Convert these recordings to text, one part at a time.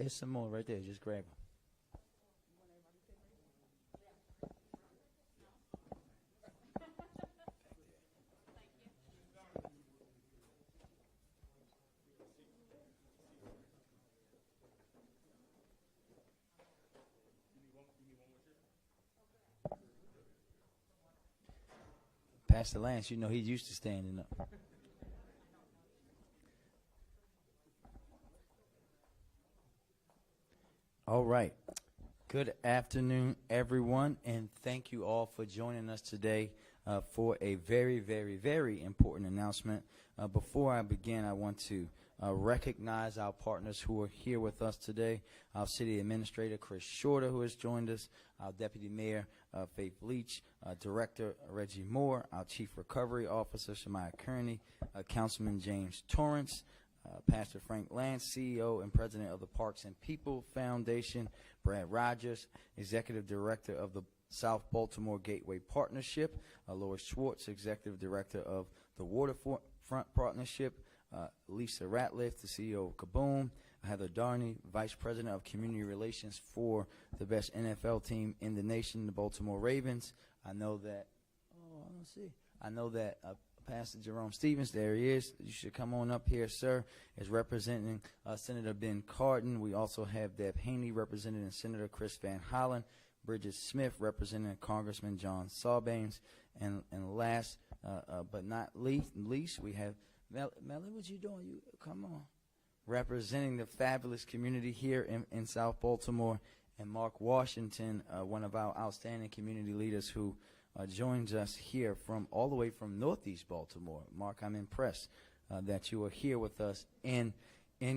There's some more right there. Just grab them. Pastor Lance, you know he's used to standing up. All right. Good afternoon, everyone, and thank you all for joining us today for a very, very, very important announcement. Before I begin, I want to recognize our partners who are here with us today. Our City Administrator, Chris Shorter, who has joined us, our Deputy Mayor, Faith Leach, Director Reggie Moore, our Chief Recovery Officer, Shemaiah Kearney, Councilman James Torrance, Pastor Frank Lance, CEO and President of the Parks and People Foundation, Brad Rogers, Executive Director of the South Baltimore Gateway Partnership, Lois Schwartz, Executive Director of the Waterfront Partnership, Lisa Ratliff, the CEO of Kaboom, Heather Darney, Vice President of Community Relations for the best NFL team in the nation, the Baltimore Ravens. I know that Pastor Jerome Stevens, there he is. You should come on up here, sir, is representing Senator Ben Cardin. We also have Deb Haney representing Senator Chris Van Hollen, Bridget Smith representing Congressman John Sarbanes, and last but not least, we have Melly, what you doing? You come on. Representing the fabulous community here in South Baltimore, and Mark Washington, one of our outstanding community leaders who joins us here from all the way from Northeast Baltimore. Mark, I'm impressed that you are here with us in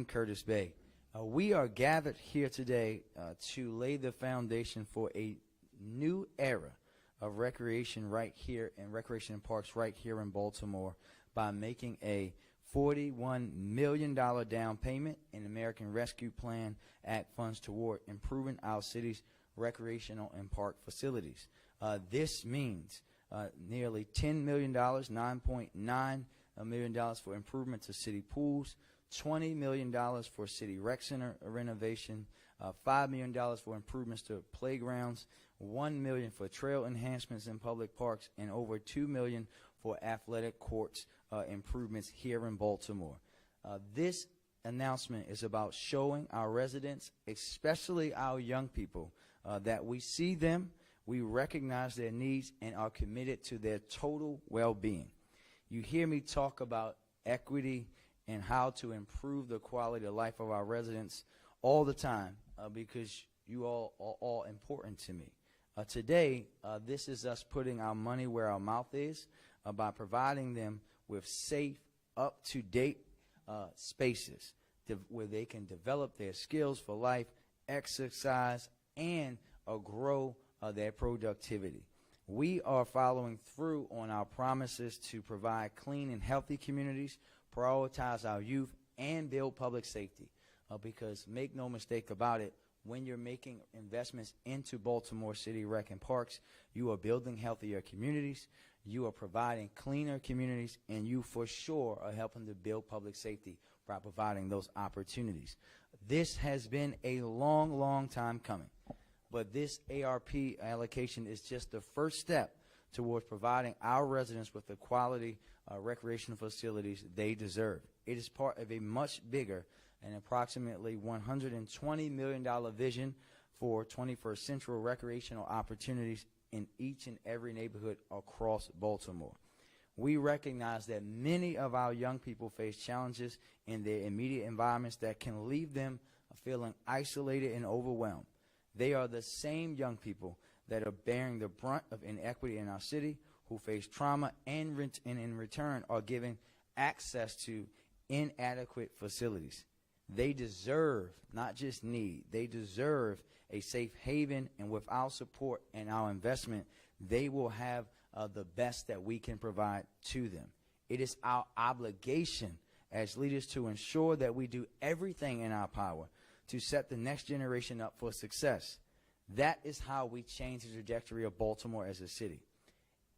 Curtis Bay. We are gathered here today to lay the foundation for a new era of recreation right here and recreation parks right here in Baltimore by making a $41 million down payment in American Rescue Plan Act funds toward improving our city's recreational and park facilities. This means nearly $10 million, $9.9 million for improvement to city pools, $20 million for city rec center renovation, $5 million for improvements to playgrounds, $1 million for trail enhancements in public parks, and over $2 million for athletic courts improvements here in Baltimore. This announcement is about showing our residents, especially our young people, that we see them, we recognize their needs, and are committed to their total well-being. You hear me talk about equity and how to improve the quality of life of our residents all the time because you all are all important to me. Today, this is us putting our money where our mouth is by providing them with safe, up-to-date spaces where they can develop their skills for life, exercise, and grow their productivity. We are following through on our promises to provide clean and healthy communities, prioritize our youth, and build public safety. Because make no mistake about it, when you're making investments into Baltimore City Rec and Parks, you are building healthier communities, you are providing cleaner communities, and you for sure are helping to build public safety by providing those opportunities. This has been a long, long time coming. But this ARP allocation is just the first step towards providing our residents with the quality recreational facilities they deserve. It is part of a much bigger and approximately $120 million vision for 21st century recreational opportunities in each and every neighborhood across Baltimore. We recognize that many of our young people face challenges in their immediate environments that can leave them feeling isolated and overwhelmed. They are the same young people that are bearing the brunt of inequity in our city, who face trauma and in return are given access to inadequate facilities. They deserve, not just need, they deserve a safe haven, and with our support and our investment, they will have the best that we can provide to them. It is our obligation as leaders to ensure that we do everything in our power to set the next generation up for success. That is how we change the trajectory of Baltimore as a city.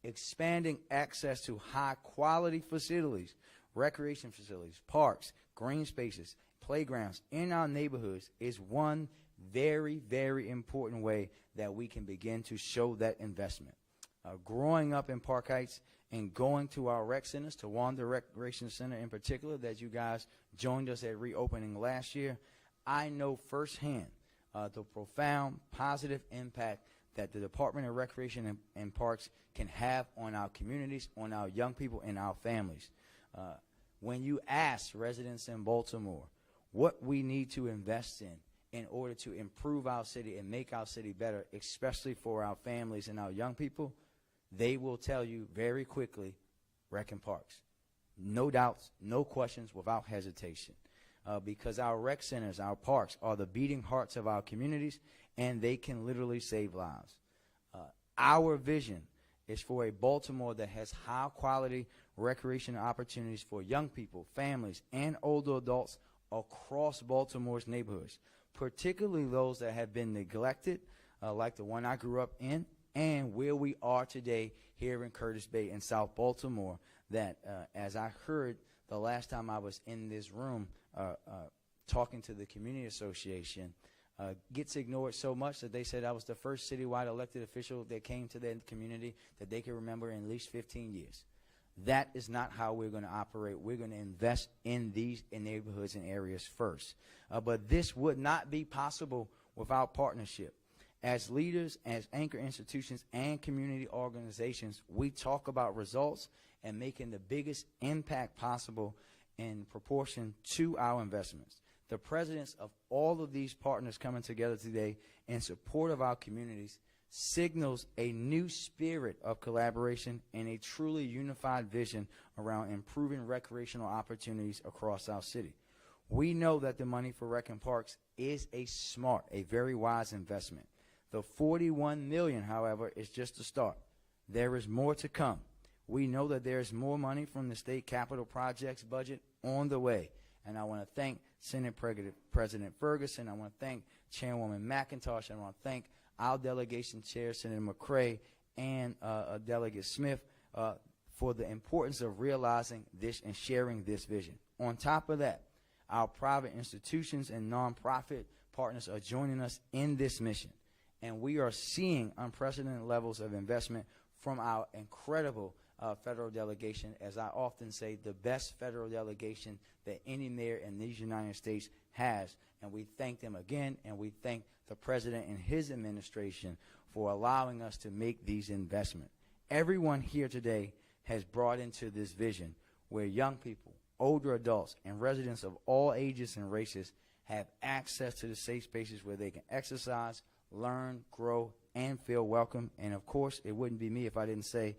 Expanding access to high-quality facilities, recreation facilities, parks, green spaces, playgrounds in our neighborhoods is one very, very important way that we can begin to show that investment. Growing up in Park Heights and going to our rec centers, to Wanda Recreation Center in particular, that you guys joined us at reopening last year, I know firsthand the profound positive impact that the Department of Recreation and Parks can have on our communities, on our young people, and our families. When you ask residents in Baltimore what we need to invest in order to improve our city and make our city better, especially for our families and our young people, they will tell you very quickly, rec and parks. No doubts, no questions, without hesitation. Because our rec centers, our parks, are the beating hearts of our communities, and they can literally save lives. Our vision is for a Baltimore that has high-quality recreational opportunities for young people, families, and older adults across Baltimore's neighborhoods, particularly those that have been neglected, like the one I grew up in, and where we are today here in Curtis Bay in South Baltimore, that as I heard the last time I was in this room talking to the community association, gets ignored so much that they said I was the first citywide elected official that came to their community that they can remember in at least 15 years. That is not how we're going to operate. We're going to invest in these neighborhoods and areas first. But this would not be possible without partnership. As leaders, as anchor institutions, and community organizations, we talk about results and making the biggest impact possible in proportion to our investments. The presidents of all of these partners coming together today in support of our communities signals a new spirit of collaboration and a truly unified vision around improving recreational opportunities across our city. We know that the money for rec and parks is a smart, a very wise investment. The $41 million, however, is just a start. There is more to come. We know that there is more money from the state capital projects budget on the way. And I want to thank Senate President Ferguson. I want to thank Chairwoman McIntosh. I want to thank our delegation chair, Senator McCray, and Delegate Smith for the importance of realizing this and sharing this vision. On top of that, our private institutions and nonprofit partners are joining us in this mission. And we are seeing unprecedented levels of investment from our incredible federal delegation, as I often say, the best federal delegation that any mayor in these United States has. And we thank them again, and we thank the president and his administration for allowing us to make these investments. Everyone here today has brought into this vision where young people, older adults, and residents of all ages and races have access to the safe spaces where they can exercise, learn, grow, and feel welcome. And of course, it wouldn't be me if I didn't say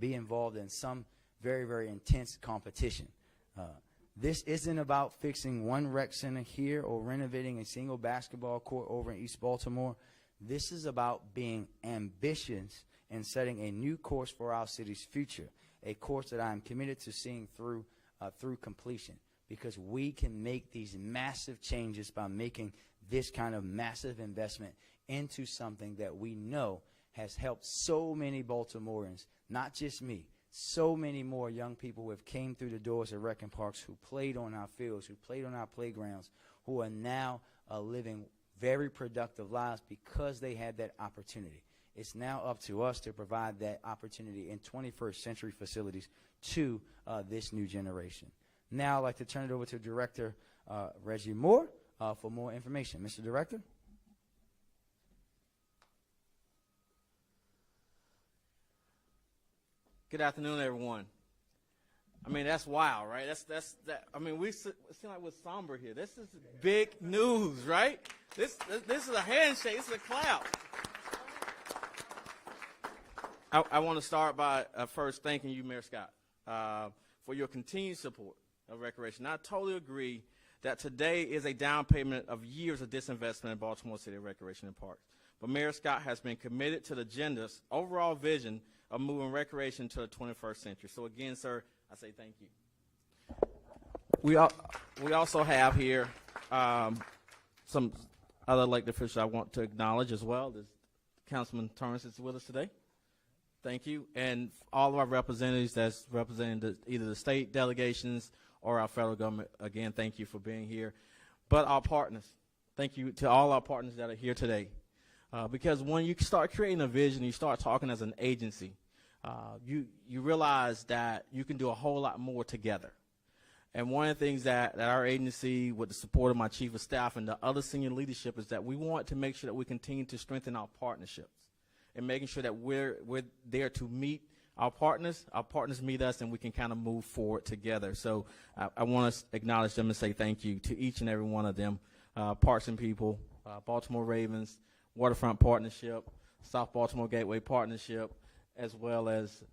be involved in some very, very intense competition. This isn't about fixing one rec center here or renovating a single basketball court over in East Baltimore. This is about being ambitious and setting a new course for our city's future, a course that I am committed to seeing through completion, because we can make these massive changes by making this kind of massive investment into something that we know has helped so many Baltimoreans, not just me, so many more young people who have came through the doors of rec and parks, who played on our fields, who played on our playgrounds, who are now living very productive lives because they had that opportunity. It's now up to us to provide that opportunity in 21st century facilities to this new generation. Now I'd like to turn it over to Director Reggie Moore for more information. Mr. Director? Good afternoon, everyone. I mean, that's wild, right? That. I mean, it seem like we're somber here. This is big news, right? This is a handshake. This is a clap. I want to start by first thanking you, Mayor Scott, for your continued support of recreation. I totally agree that today is a down payment of years of disinvestment in Baltimore City recreation and parks. But Mayor Scott has been committed to the agenda's overall vision of moving recreation to the 21st century. So again, sir, I say thank you. We also have here some other elected officials I want to acknowledge as well. There's Councilman Torrance is with us today. Thank you. And all of our representatives that's representing either the state delegations or our federal government, again, thank you for being here. but our partners. Thank you to all our partners that are here today. Because when you start creating a vision, you start talking as an agency, you realize that you can do a whole lot more together. And one of the things that our agency, with the support of my chief of staff and the other senior leadership, is that we want to make sure that we continue to strengthen our partnerships and making sure that we're there to meet our partners meet us, and we can kind of move forward together. So I want to acknowledge them and say thank you to each and every one of them, Parks and People, Baltimore Ravens, Waterfront Partnership, South Baltimore Gateway Partnership, as well as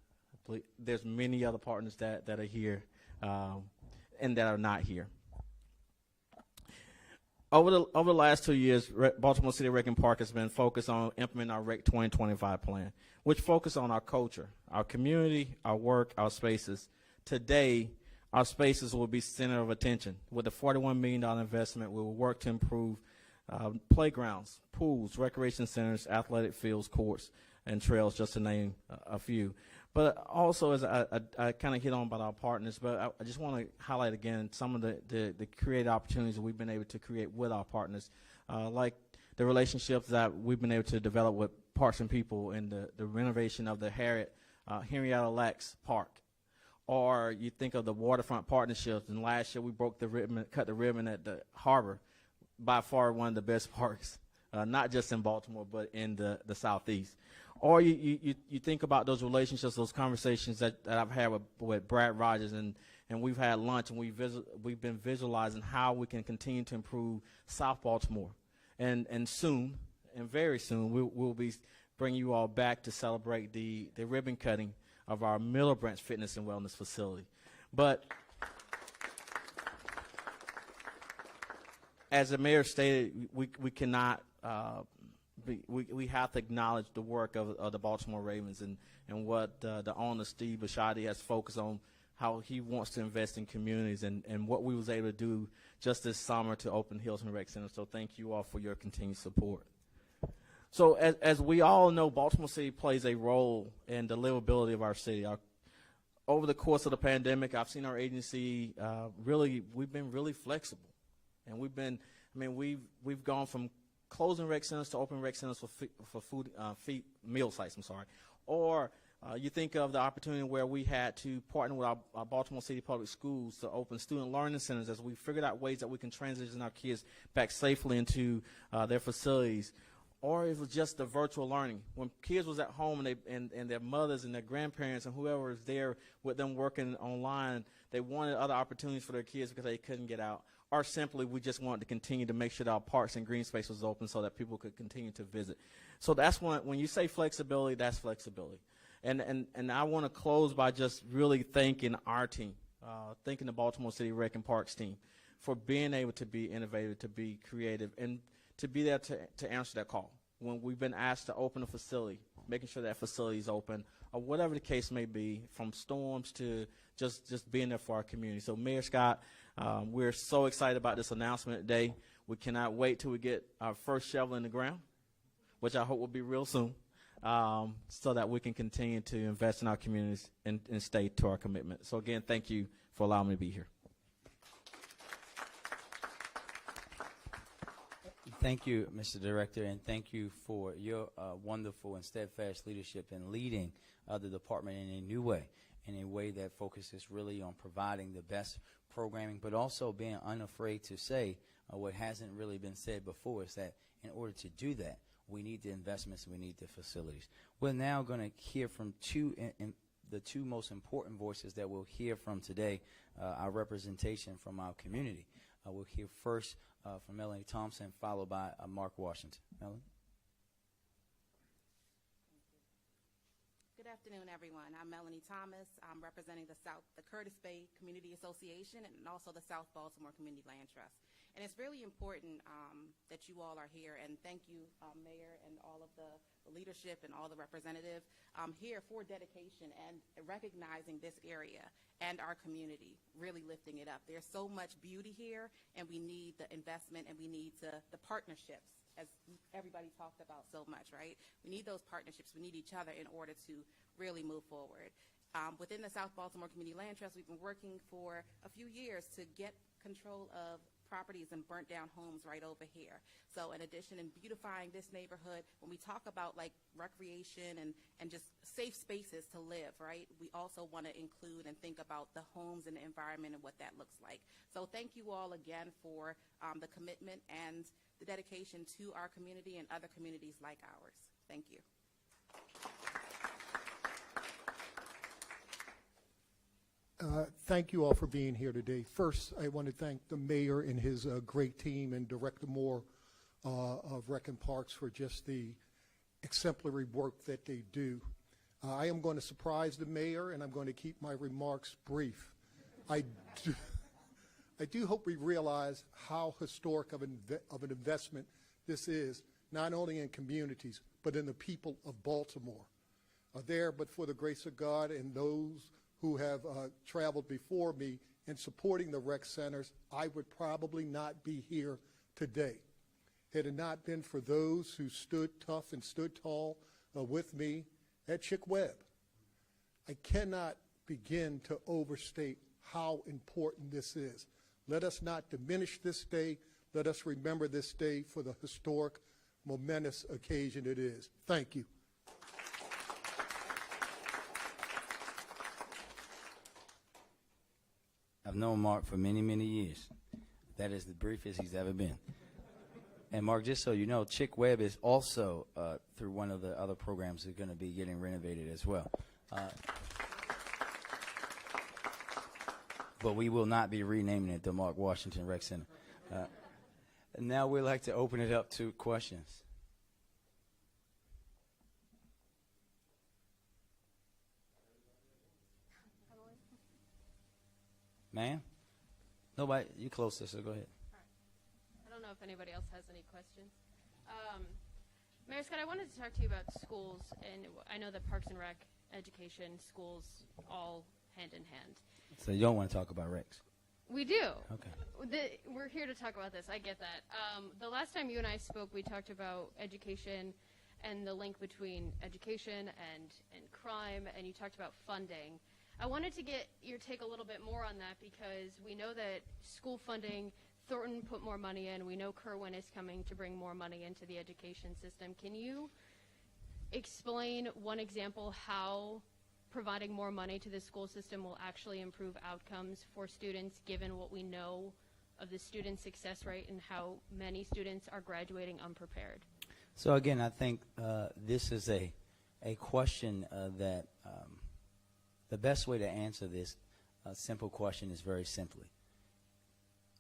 there's many other partners that are here and that are not here. Over the last 2 years, Baltimore City Rec and Park has been focused on implementing our Rec 2025 plan, which focuses on our culture, our community, our work, our spaces. Today, our spaces will be center of attention. With a $41 million investment, we will work to improve playgrounds, pools, recreation centers, athletic fields, courts, and trails, just to name a few. But also, as I kind of hit on about our partners, but I just want to highlight again some of the creative opportunities that we've been able to create with our partners, like the relationships that we've been able to develop with Parks and People in the renovation of the Henrietta Lacks Park. Or you think of the waterfront partnerships, and last year we cut the ribbon at the harbor, by far one of the best parks, not just in Baltimore, but in the Southeast. Or you think about those relationships, those conversations that I've had with Brad Rogers, and we've had lunch, and we've been visualizing how we can continue to improve South Baltimore. And soon, and very soon, we'll be bringing you all back to celebrate the ribbon cutting of our Miller Branch Fitness and Wellness facility. But as the mayor stated, we cannot we have to acknowledge the work of the Baltimore Ravens and what the owner, Steve Bisciotti, has focused on, how he wants to invest in communities, and what we was able to do just this summer to open Hilton Rec Center. So thank you all for your continued support. So as we all know, Baltimore City plays a role in the livability of our city. Over the course of the pandemic, I've seen our agency we've been really flexible. And we've gone from closing rec centers to open rec centers for meal sites, Or you think of the opportunity where we had to partner with our Baltimore City Public Schools to open student learning centers as we figured out ways that we can transition our kids back safely into their facilities. Or it was just the virtual learning. When kids was at home and their mothers and their grandparents and whoever was there with them working online, they wanted other opportunities for their kids because they couldn't get out. Or simply, we just wanted to continue to make sure that our parks and green space was open so that people could continue to visit. So that's when you say flexibility, that's flexibility. And I want to close by just really thanking our team, thanking the Baltimore City Rec and Parks team for being able to be innovative, to be creative, and to be there to answer that call. When we've been asked to open a facility, making sure that facility is open, or whatever the case may be, from storms to just being there for our community. So Mayor Scott, we're so excited about this announcement today. We cannot wait till we get our first shovel in the ground, which I hope will be real soon, so that we can continue to invest in our communities and stay to our commitment. So again, thank you for allowing me to be here. Thank you, Mr. Director, and thank you for your wonderful and steadfast leadership in leading the department in a new way, in a way that focuses really on providing the best programming, but also being unafraid to say what hasn't really been said before, is that in order to do that, we need the investments and we need the facilities. We're now going to hear from the two most important voices that we'll hear from today, our representation from our community. We'll hear first from Melanie Thompson, followed by Mark Washington. Melanie? Good afternoon, everyone. I'm Melanie Thomas. I'm representing the Curtis Bay Community Association and also the South Baltimore Community Land Trust. And it's really important that you all are here, and thank you, Mayor, and all of the leadership and all the representatives here for dedication and recognizing this area and our community, really lifting it up. There's so much beauty here, and we need the investment, and we need the partnerships, as everybody talked about so much, right? We need those partnerships. We need each other in order to really move forward. Within the South Baltimore Community Land Trust, we've been working for a few years to get control of properties and burnt down homes right over here. So in addition, in beautifying this neighborhood, when we talk about like recreation and just safe spaces to live, right, we also want to include and think about the homes and the environment and what that looks like. So thank you all again for the commitment and the dedication to our community and other communities like ours. Thank you. Thank you all for being here today. First, I want to thank the mayor and his great team and Director Moore of Rec and Parks for just the exemplary work that they do. I am going to surprise the mayor, and I'm going to keep my remarks brief. I do hope we realize how historic of an investment this is, not only in communities, but in the people of Baltimore. There, but for the grace of God and those who have traveled before me in supporting the rec centers, I would probably not be here today. Had it not been for those who stood tough and stood tall with me at Chick Webb. I cannot begin to overstate how important this is. Let us not diminish this day. Let us remember this day for the historic, momentous occasion it is. Thank you. I've known Mark for many, many years. That is the briefest he's ever been. And Mark, just so you know, Chick Webb is also, through one of the other programs, is going to be getting renovated as well. But we will not be renaming it the Mark Washington Rec Center. And now we'd like to open it up to questions. Ma'am? Nobody? You closer, so go ahead. I don't know if anybody else has any questions. Mayor Scott, I wanted to talk to you about schools, and I know that Parks and Rec, education, schools, all hand in hand. So you don't want to talk about Rex? We do. Okay. We're here to talk about this. I get that. The last time you and I spoke, we talked about education and the link between education and crime, and you talked about funding. I wanted to get your take a little bit more on that because we know that school funding, Thornton put more money in. We know Kerwin is coming to bring more money into the education system. Can you explain one example how providing more money to the school system will actually improve outcomes for students given what we know of the student success rate and how many students are graduating unprepared? So again, I think this is a question that the best way to answer this simple question is very simply.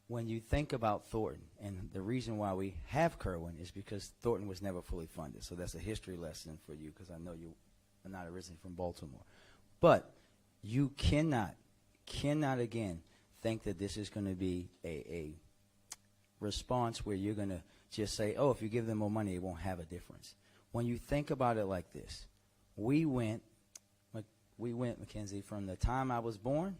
When you think about Thornton, and the reason why we have Kerwin is because Thornton was never fully funded. So that's a history lesson for you because I know you are not originally from Baltimore. But you cannot again think that this is going to be a response where you're going to just say, oh, if you give them more money, it won't have a difference. When you think about it like this, we went, Mackenzie, from the time I was born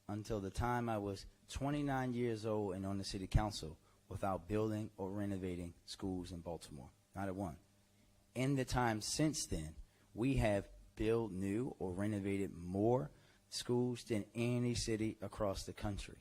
until the time I was 29 years old and on the city council without building or renovating schools in Baltimore. Not at one. In the time since then, we have built new or renovated more schools than any city across the country.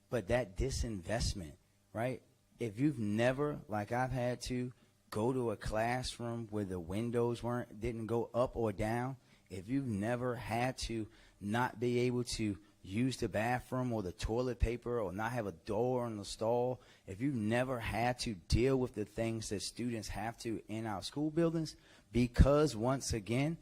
But that disinvestment, right? If you've never, like I've had to, go to a classroom where the windows didn't go up or down, if you've never had to not be able to use the bathroom or the toilet paper or not have a door in the stall, if you've never had to deal with the things that students have to in our school buildings, because once again,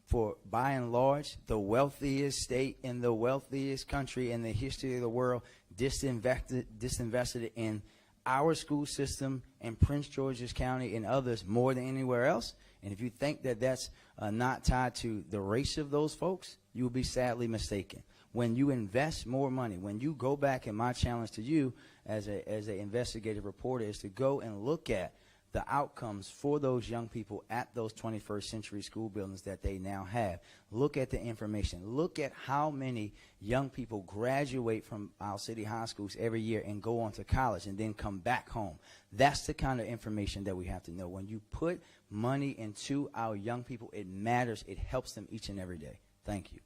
for by and large, the wealthiest state in the wealthiest country in the history of the world disinvested in our school system in Prince George's County and others more than anywhere else. And if you think that that's not tied to the race of those folks, you will be sadly mistaken. When you invest more money, when you go back, and my challenge to you as an investigative reporter is to go and look at the outcomes for those young people at those 21st century school buildings that they now have. Look at the information. Look at how many young people graduate from our city high schools every year and go on to college and then come back home. That's the kind of information that we have to know. When you put money into our young people, it matters. It helps them each and every day. Thank you.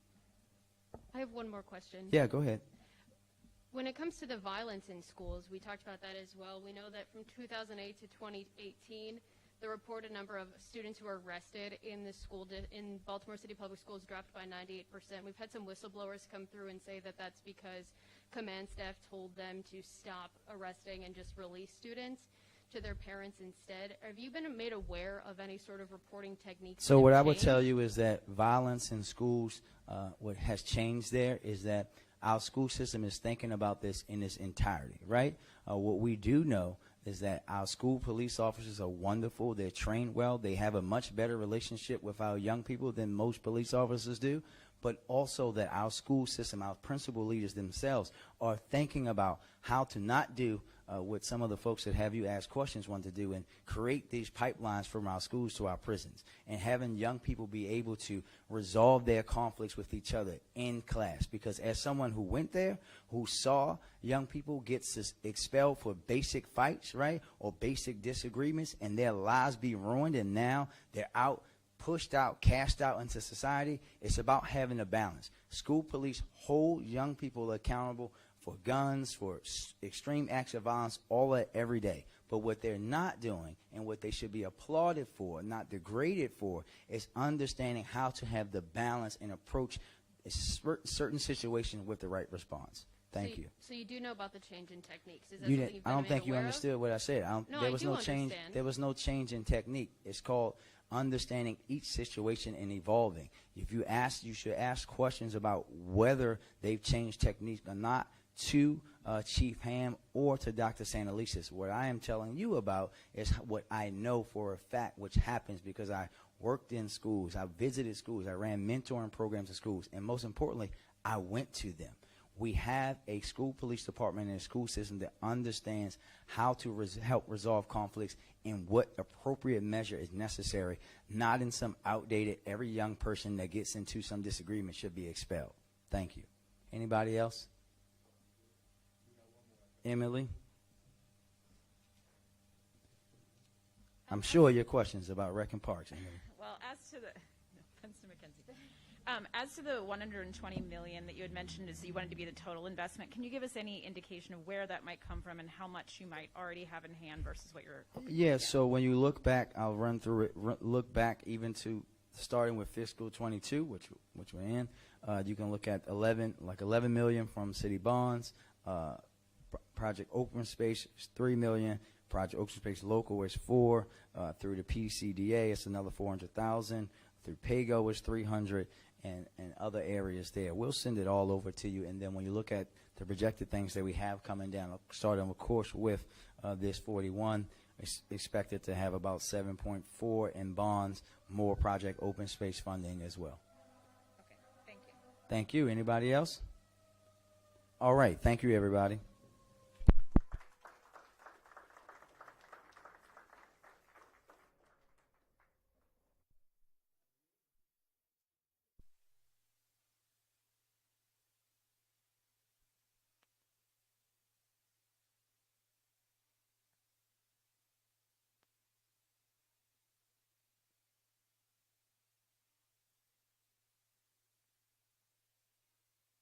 I have one more question. Yeah, go ahead. When it comes to the violence in schools, we talked about that as well. We know that from 2008 to 2018, the reported number of students who were arrested in the in Baltimore City Public Schools dropped by 98%. We've had some whistleblowers come through and say that that's because command staff told them to stop arresting and just release students to their parents instead. Have you been made aware of any sort of reporting techniques? So what I would tell you is that violence in schools, what has changed there is that our school system is thinking about this in its entirety, right? What we do know is that our school police officers are wonderful. They're trained well. They have a much better relationship with our young people than most police officers do. But also that our school system, our principal leaders themselves are thinking about how to not do what some of the folks that have you ask questions want to do and create these pipelines from our schools to our prisons, and having young people be able to resolve their conflicts with each other in class. Because as someone who went there, who saw young people get expelled for basic fights, right, or basic disagreements, and their lives be ruined, and now they're out, pushed out, cast out into society, it's about having a balance. School police hold young people accountable for guns, for extreme acts of violence, all that every day. But what they're not doing, and what they should be applauded for, not degraded for, is understanding how to have the balance and approach certain situations with the right response. Thank you. So you do know about the change in techniques? Is that You something didn't, you've I been don't made think you aware of? understood what I said. No, there I was do no change. understand. There was no change in technique. It's called understanding each situation and evolving. If you ask, you should ask questions about whether they've changed techniques or not to Chief Ham or to Dr. Santelises. What I am telling you about is what I know for a fact, which happens because I worked in schools, I visited schools, I ran mentoring programs in schools, and most importantly, I went to them. We have a school police department and a school system that understands how to help resolve conflicts and what appropriate measure is necessary, not in some outdated, every young person that gets into some disagreement should be expelled. Thank you. Anybody else? Emily? I'm sure your question's about Rec and Parks, Emily. Well, as to the as to the $120 million that you had mentioned is you wanted to be the total investment, can you give us any indication of where that might come from and how much you might already have in hand versus what you're hoping to Yeah, get? so when you look back, I'll run through it. Look back even to starting with fiscal 22, which we're in. You can look at 11 million from city bonds. Project Open Space is $3 million. Project Open Space Local is $4 million. Through the PCDA, it's another $400,000. Through PAYGO, it's $300,000, and other areas there. We'll send it all over to you, and then when you look at the projected things that we have coming down, starting of course with this 41, it's expected to have about 7.4 in bonds, more Project Open Space funding as well. Okay, thank you. Thank you. Anybody else? All right. Thank you, everybody.